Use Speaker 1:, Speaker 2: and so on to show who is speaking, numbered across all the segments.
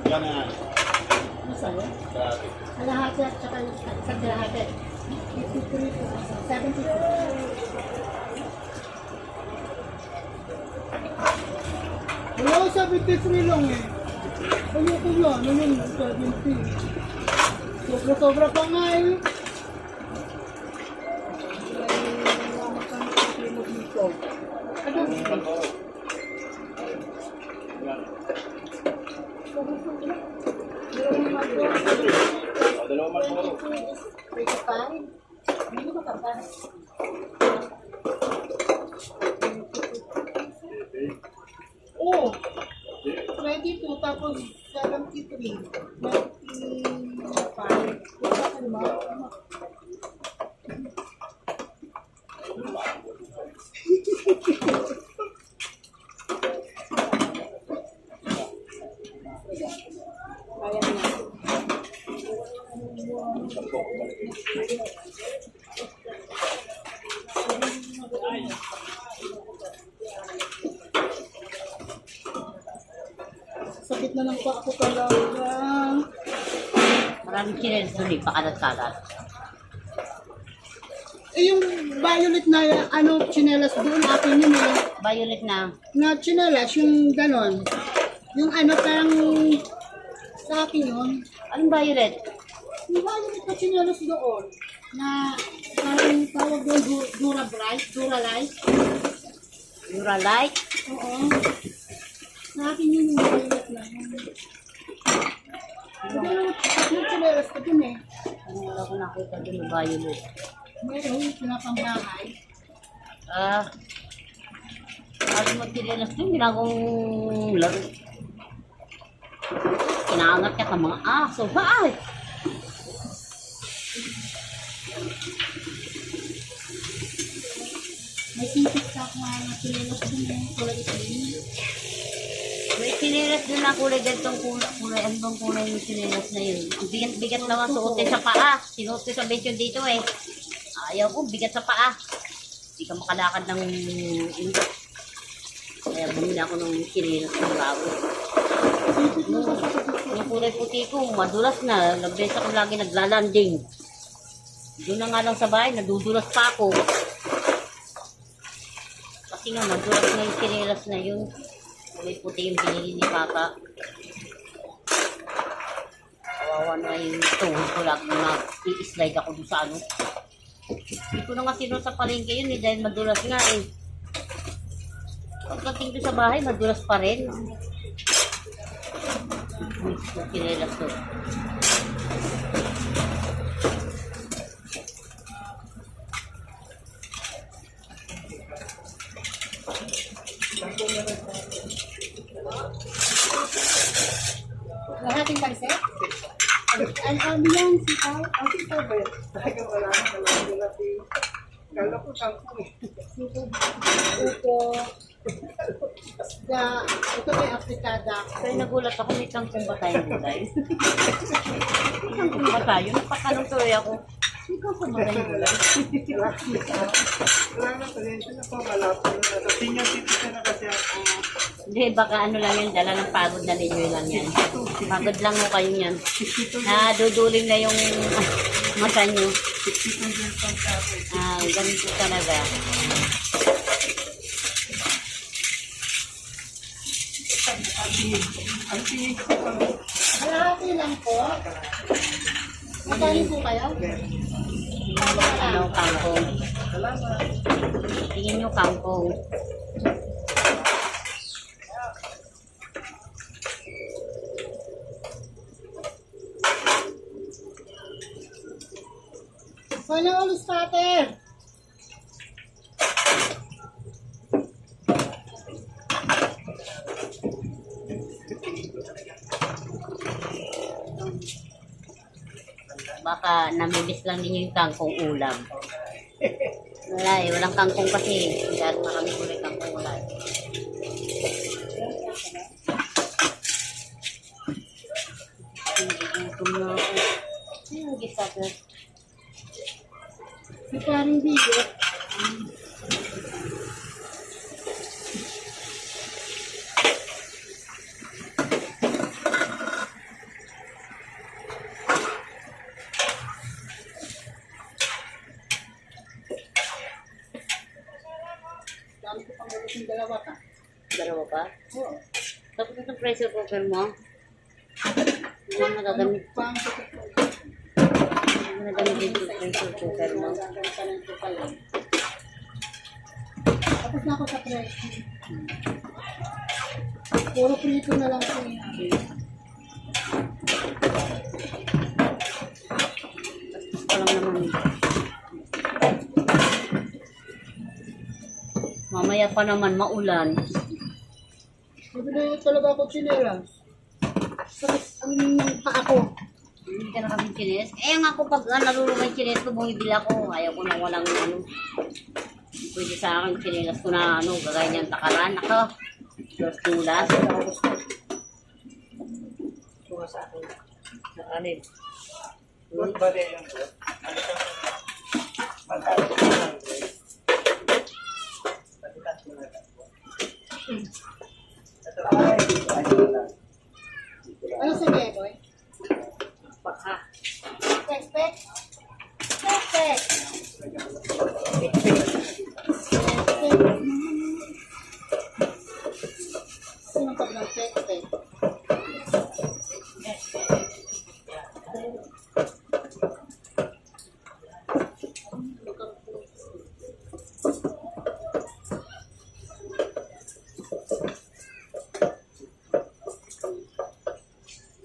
Speaker 1: Yan na.
Speaker 2: Masaya?
Speaker 1: Grabe.
Speaker 2: Kalahati at saka isang kalahati. 73.
Speaker 3: Wala ko 73 lang eh. Ano ko na? Ano yun? 70. Sobra-sobra pa nga eh.
Speaker 1: Dalawang magpuro.
Speaker 2: 25. Hindi mo matapos.
Speaker 3: Oo. 22 tapos 73. 95. Wala ka diba?
Speaker 2: Kaya na.
Speaker 3: Sakit na lang pa ako talaga.
Speaker 4: Maraming chinelas doon eh, pakalat-kalat.
Speaker 3: Eh yung violet na ano, chinelas doon, akin yun eh.
Speaker 4: Violet na.
Speaker 3: Na chinelas, yung ganon. Yung ano, parang sa akin yun.
Speaker 4: Anong violet?
Speaker 3: Yung violet na chinelas doon. Na parang tawag doon, Dura Bright, Dura Light.
Speaker 4: Duralite?
Speaker 3: Oo. Sa akin yun yung violet na. Yung chinelas ko dun eh.
Speaker 4: Ano wala ko nakita doon na violet?
Speaker 3: Meron yung pinapambahay.
Speaker 4: Ano mo chinelas doon, ginagawang laro. Kinaangat ka sa mga aso. Ay!
Speaker 3: May sipit sa ako nga chinelas dun eh. Kulay itim.
Speaker 4: May chinelas doon na kulay ganitong kulay. Ano bang kulay yung chinelas na yun? Ang bigat-bigat naman suotin sa paa. Sinuot ko sa bench dito eh. Ayaw ko, bigat sa paa. Hindi ka makalakad ng indo. Kaya bumili ako ng chinelas ng bago. Yung kulay puti ko, madulas na. Nagbesa ko lagi naglalanding. Doon na nga lang sa bahay, nadudulas pa ako. Kasi nga, madulas na yung chinelas na yun. Kulay puti yung binili ni Papa. Kawawa na yung tuhod ko lang na i-slide ako doon sa ano. Hindi ko na nga sinunod sa palengke yun eh, dahil madulas nga eh. Pagdating doon sa bahay, madulas pa rin. Yung chinelas ko.
Speaker 2: Lahating pansit?
Speaker 3: Ano yan, sitaw? Ang sitaw ba yun? Talagang wala na talaga. Kala ko tangko eh.
Speaker 2: Upo. Ito may afritada.
Speaker 4: Kaya nagulat ako, may kangkong ba tayong gulay? May kangkong ba tayo? Napatanong tuloy ako. May kangkong ba tayong gulay?
Speaker 3: Wala na pala yun. Sino pa malapit na? Senior citizen na kasi ako.
Speaker 4: Hindi, baka ano lang yan, dala ng pagod na ninyo lang yan. Pagod lang mo kayo yan. Naduduling na yung mata nyo. Ganito talaga.
Speaker 2: Kalahati lang po. Magkano po kayo?
Speaker 4: Ano, kangkong. Tingin nyo kangkong.
Speaker 2: Sana ulis cutter.
Speaker 4: Baka namimiss lang ninyo yung kangkong ulam. Wala eh, walang kangkong kasi. Dahil marami kulay kangkong wala eh. Gutom na ako. Ano yung gift cutter?
Speaker 2: Si paring bigot.
Speaker 3: dami ko pang ulit yung dalawa ka.
Speaker 4: Dalawa pa?
Speaker 3: Oo.
Speaker 4: Tapos itong pressure cooker mo? Hindi mo nagagamit.
Speaker 3: Pang
Speaker 4: Hindi mo nagagamit yung pressure cooker mo.
Speaker 3: Tapos na ako sa pressure. Puro prito na lang ako yun.
Speaker 4: Walang naman. Mamaya pa naman maulan.
Speaker 3: Bibili talaga ako chinelas. Sakit ang paa ko.
Speaker 4: Hindi ka na kami chinelas. Eh nga ako pag nalulungan yung chinelas ko, bumibili ako. Ayaw ko na walang ano. Pwede sa akin chinelas ko na ano, gagaya niyang takaran. Ako, Diyos tulas.
Speaker 2: Tunga sa akin. Sa anin. Good ba rin yung good? Ano siya? Magkano ko lang good? Pagkat mo na lang. Ito ay, ayun lang.
Speaker 3: Ano sa Beboy?
Speaker 2: Baka.
Speaker 3: Pek-pek. Pek-pek. Sino pag nag-pek-pek?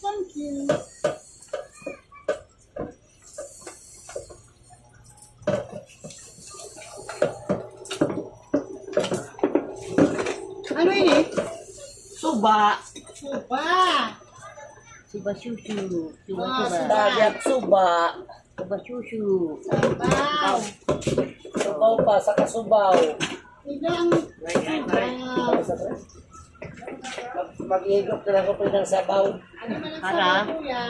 Speaker 3: Thank you. Ano yun eh?
Speaker 2: Suba.
Speaker 3: Suba.
Speaker 4: Suba shushu. Suba
Speaker 3: Ah,
Speaker 4: suba.
Speaker 2: Dagat suba.
Speaker 4: Suba shushu.
Speaker 3: Sabaw.
Speaker 2: Subaw pa sa kasubaw.
Speaker 3: Ilang sabaw.
Speaker 2: Mag-igop na lang ko po ng sabaw.
Speaker 3: Ano man ang
Speaker 4: Para?
Speaker 3: sabaw, kuya?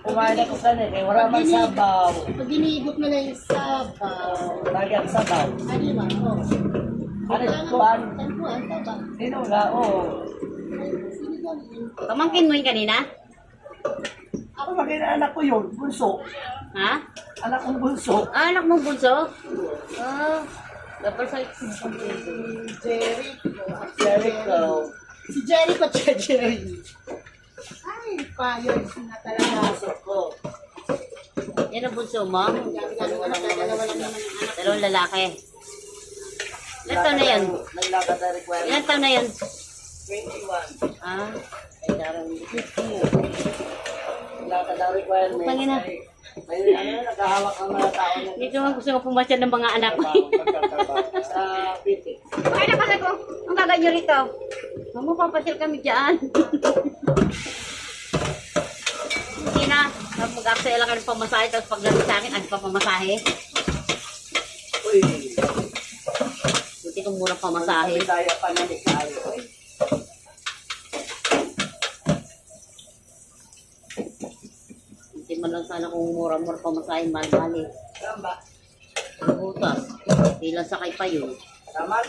Speaker 2: Kumain ako kanina, eh, wala man sabaw.
Speaker 3: Pag iniigop na lang yung sabaw.
Speaker 2: Dagat sabaw.
Speaker 3: Ano ba? Oh.
Speaker 2: Ano kuan?
Speaker 3: Tanpuan, sabaw.
Speaker 2: Sinula, oo.
Speaker 3: Sinigang yun.
Speaker 4: Pamangkin mo yun kanina?
Speaker 2: Ako magkina anak ko yun, bunso.
Speaker 4: Ha?
Speaker 2: Anak kong bunso.
Speaker 4: Ah, anak mo bunso? Ah, dapat sa
Speaker 3: Jericho.
Speaker 2: Jericho.
Speaker 3: Si Jericho, Jerry. Ay, payo na talaga.
Speaker 2: Bunso ko.
Speaker 4: yan ang bunso mo?
Speaker 3: Dalawa lang naman ang anak.
Speaker 4: Dalawang lalaki. Ilan taon na yan?
Speaker 2: Naglakad na requirement.
Speaker 4: Ilan taon na yan?
Speaker 2: 21.
Speaker 4: Ah, ay darang.
Speaker 2: Naglakad na requirement.
Speaker 4: Putangin na.
Speaker 2: May naghahawak ang mga tao na
Speaker 4: Dito nga gusto ko pumasya ng mga anak ko.
Speaker 2: sa pitik.
Speaker 4: Ay, nakasal ko. Ang gaganyo rito. Mama, papasyal kami dyan. Hindi na. Mag-aksaya lang ng pamasahe. Tapos pagdating sa akin, ano pa pamasahe?
Speaker 2: Uy,
Speaker 4: Buti kong murang pamasahe.
Speaker 2: daya pa na ni Kayo.
Speaker 4: Buti man lang sana kung mura-mura pamasahe. Mahal-mahal eh.
Speaker 2: Tama.
Speaker 4: Ang butas. Ilang sakay pa yun.
Speaker 2: Tama.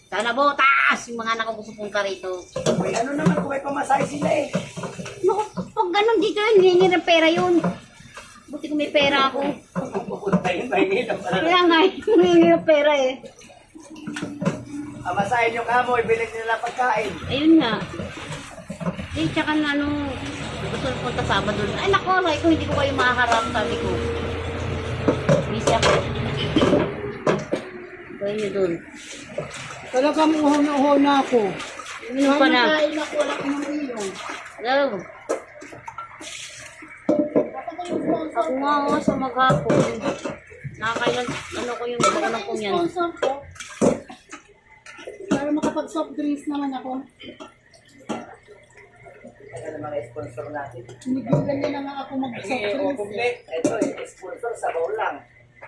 Speaker 4: Sana butas! Yung mga anak ko gusto pong karito.
Speaker 2: Uy, ano naman kung may pamasahe sila eh.
Speaker 4: Naku, pag ganun dito yun, hindi ng pera yun. Buti kung may pera ako.
Speaker 2: Pupunta yun, mahingin ang pala.
Speaker 4: Kaya nga, hindi ng pera eh.
Speaker 2: Amasahin yung kamo, ibilig nila pagkain.
Speaker 4: Ayun nga. Eh, tsaka na ano, gusto na punta Sabado. Ay, nako, sabi ko, hindi ko kayo maharap, sabi ko. Busy ako. Gawin niyo dun.
Speaker 3: Talagang uho na ako.
Speaker 4: Minum pa na.
Speaker 3: Kain ako, wala ko ng ilong.
Speaker 4: Hello. Ako nga ako sa maghapon. Nakakailan, ano ko yung bakunan ko yan.
Speaker 3: Sponsor ko. Para makapag-soft drinks naman ako.
Speaker 2: Ano naman ang sponsor natin?
Speaker 3: Tinigilan niya na nga ako mag-soft
Speaker 2: Sige, o
Speaker 3: drinks.
Speaker 2: kumple. Ito eh, sponsor sa lang.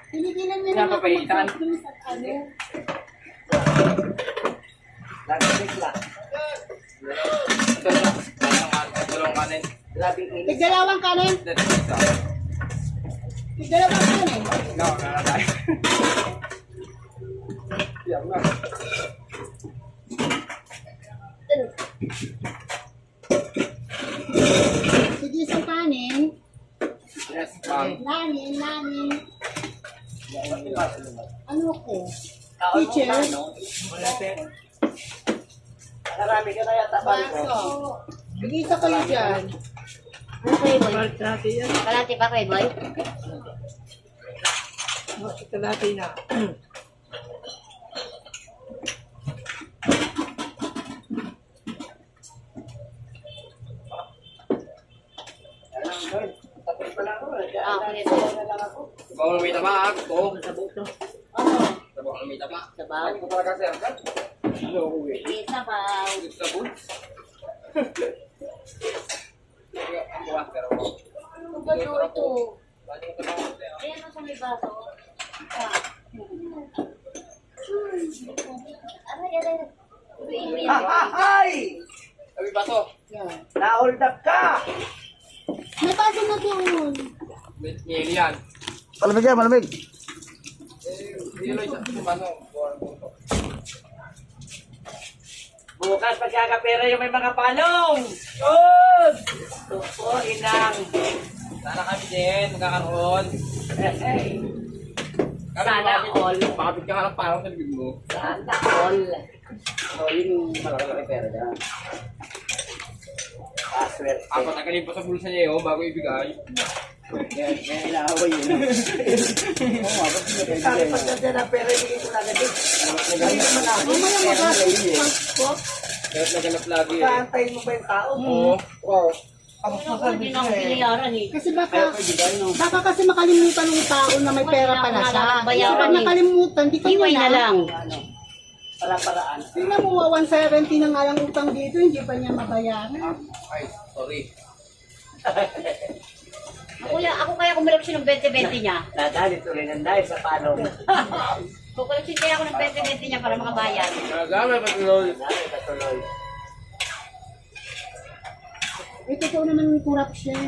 Speaker 3: Tinigilan niya na nga ako mag-soft drinks at ano.
Speaker 2: Lagi bigla. Labing inis.
Speaker 3: Tigdalawang kanin. Tigdalawang kanin. Sige, isang kanin.
Speaker 2: Yes, ma'am.
Speaker 3: Lanin. Ano ko?
Speaker 2: Taon mo
Speaker 3: Teacher.
Speaker 2: Wala, sir. Marami ka na yata.
Speaker 3: Baso. Mag-isa kayo dyan.
Speaker 4: Ano kayo, boy?
Speaker 2: Balik natin yan.
Speaker 4: Kalati pa kayo, boy?
Speaker 2: Ito natin na. Tapos pa lang ako.
Speaker 4: Ah, okay, boy.
Speaker 1: Bawal may tama ako.
Speaker 2: Sa buto.
Speaker 4: Ano?
Speaker 1: Bawal may tama.
Speaker 4: Sabaw.
Speaker 1: Ano ko talaga sir? Ano ko eh?
Speaker 4: Sige, sabaw.
Speaker 1: Sabon? Ang buwan pero
Speaker 4: Ano ba ito?
Speaker 1: bali ko tama sir.
Speaker 4: Ayan o sa may baso. Ah. Aray, aray. Uwi,
Speaker 2: Ay!
Speaker 1: Sabi baso.
Speaker 2: Na-hold up ka!
Speaker 3: May baso na doon.
Speaker 1: Ngeli yan.
Speaker 5: Malamig yan, malamig.
Speaker 1: Hindi lang isa. Ano?
Speaker 2: Bukas pagkakapera yung may mga palong! Good! Tupo, inang!
Speaker 1: Sana kami din. Magkakaroon.
Speaker 2: Hey!
Speaker 1: Sana all. Makapit ka nga lang parang sa bibig mo.
Speaker 2: Sana all!
Speaker 1: Ano yung malaki-laki pera dyan?
Speaker 2: Password.
Speaker 1: Apat na kanin pa sa bulsa niya yun bago ibigay.
Speaker 5: Yan, inaaway yun. Oo nga, ba't hindi kayo
Speaker 2: Sabi
Speaker 5: bigay,
Speaker 2: pag
Speaker 5: no?
Speaker 2: nandiyan ang pera, ibigay ko na agad eh. Hindi naman ako.
Speaker 3: Mamaya mag-aso.
Speaker 1: Kahit naganap lagi eh.
Speaker 2: Kaantayin mo ba yung tao?
Speaker 1: Oo. Wow.
Speaker 4: Hindi na ako binayaran eh.
Speaker 3: Kasi baka kasi makalimutan ng tao na may pera pala siya.
Speaker 4: Bayaran
Speaker 3: Kasi pag
Speaker 4: eh.
Speaker 3: nakalimutan, di
Speaker 4: Iway
Speaker 3: kanya
Speaker 4: na lang.
Speaker 2: Ano? Para-paraan.
Speaker 3: Tingnan mo, 170 na nga lang utang dito, hindi pa niya mabayaran.
Speaker 1: Ay, sorry.
Speaker 4: Ako kaya kumilaksyon ng 20-20 niya.
Speaker 2: Nadali tuloy ng dahil sa palong.
Speaker 4: Kukuliksyon kaya ako ng 20-20 niya para makabayad.
Speaker 1: Nagamay pa tuloy.
Speaker 2: Nadali patuloy.
Speaker 3: Eh, totoo naman yung corruption.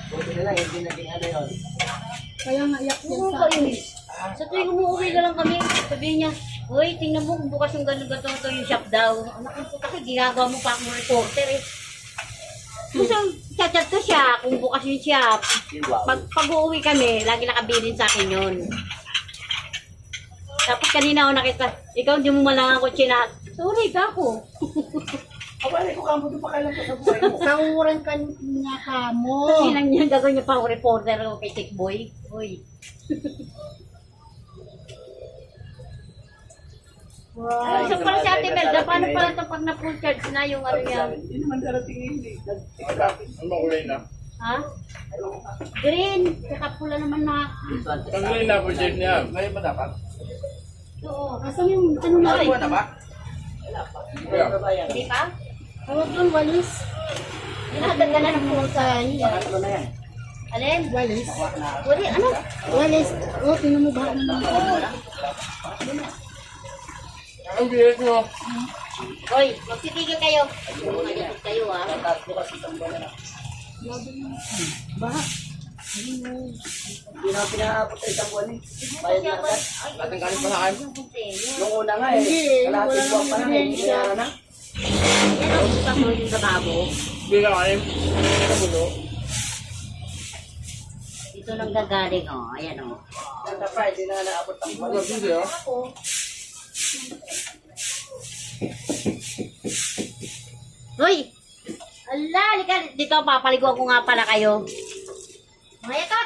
Speaker 2: Buti na lang, hindi naging ano yun.
Speaker 3: Kaya nga iyak yan
Speaker 4: Oo
Speaker 3: sa
Speaker 4: kayo eh. Sa tuwing umuwi na lang kami, sabihin niya, uy, tingnan mo kung bukas yung gano'n-gato yung shop daw. Anak ko kasi ginagawa mo pa akong reporter eh. Gusto, chat-chat ko siya kung bukas yung shop. Pag-uwi kami, lagi nakabilin sa akin yun. Tapos kanina ako nakita, ikaw hindi mo malang ako chinat. Sorry ka ako.
Speaker 2: Abali ko kamo doon pa kailan ko sa buhay mo.
Speaker 3: Sauran ka niya ka mo.
Speaker 4: Kasi lang niya gagawin niya pa ako reporter o kay Tick Boy. Uy. Ay, isa pala si Ate Melda, paano pala ito pag na-full charge na yung ano yan?
Speaker 2: Hindi naman darating yun eh.
Speaker 1: Ano ba kulay na?
Speaker 4: Ha? Green, saka pula naman na.
Speaker 1: Ang kulay na po dyan niya. Ngayon ba dapat?
Speaker 4: Oo.
Speaker 3: Asan yung ano na?
Speaker 1: Ano na ba?
Speaker 4: Hindi pa?
Speaker 3: Tawag doon, walis.
Speaker 4: Hinahatag ka na ng pusa.
Speaker 2: Ano na yan?
Speaker 4: Alin?
Speaker 3: Walis.
Speaker 4: Wali, ano?
Speaker 3: Walis. Oh, tingnan mo ba naman?
Speaker 1: Ang bilis mo.
Speaker 4: Hoy, magsitigil kayo. Magalit kayo ah.
Speaker 3: Baha.
Speaker 2: Hindi na pinaabot sa isang buwan eh. Bayad na agad.
Speaker 1: Lating kanin pa sa akin.
Speaker 2: Nung una nga eh.
Speaker 3: Hindi,
Speaker 2: Kalating buwan pa lang eh. Hindi
Speaker 3: siya.
Speaker 2: na.
Speaker 4: Yan ang pusa ko yung gababo.
Speaker 1: Hindi ka kanin. Nabulo.
Speaker 4: Dito nang gagaling oh. Ayan oh.
Speaker 2: Sa Friday na naabot ang buwan.
Speaker 1: Ang hindi ah.
Speaker 4: Hoy! Ala, halika dito, papaligo ko nga pala kayo. Maya ka!